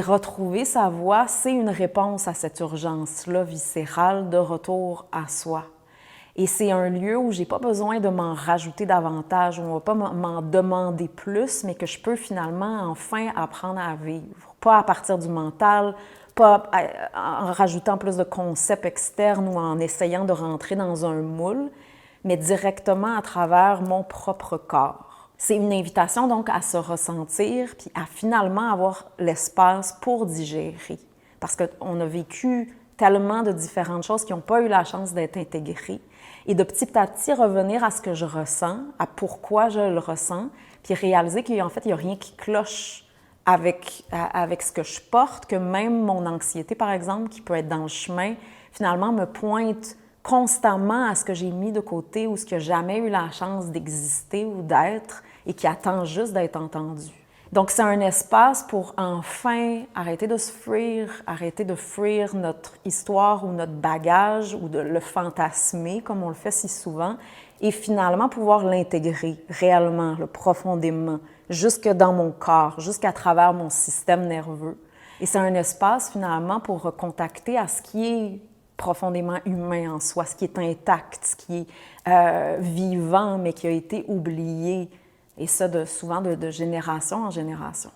Retrouver sa voix, c'est une réponse à cette urgence-là viscérale de retour à soi. Et c'est un lieu où j'ai pas besoin de m'en rajouter davantage, où on va pas m'en demander plus, mais que je peux finalement enfin apprendre à vivre. Pas à partir du mental, pas en rajoutant plus de concepts externes ou en essayant de rentrer dans un moule, mais directement à travers mon propre corps. C'est une invitation donc à se ressentir puis à finalement avoir l'espace pour digérer. Parce qu'on a vécu tellement de différentes choses qui n'ont pas eu la chance d'être intégrées. Et de petit à petit revenir à ce que je ressens, à pourquoi je le ressens, puis réaliser qu'en fait, il n'y a rien qui cloche avec ce que je porte, que même mon anxiété, par exemple, qui peut être dans le chemin, finalement me pointe constamment à ce que j'ai mis de côté ou ce qui n'a jamais eu la chance d'exister ou d'être et qui attend juste d'être entendu. Donc, c'est un espace pour enfin arrêter de se fuir, arrêter de fuir notre histoire ou notre bagage ou de le fantasmer comme on le fait si souvent et finalement pouvoir l'intégrer réellement, profondément, jusque dans mon corps, jusqu'à travers mon système nerveux. Et c'est un espace finalement pour recontacter à ce qui est profondément humain en soi, ce qui est intact, ce qui est vivant mais qui a été oublié. Et ça, souvent de génération en génération.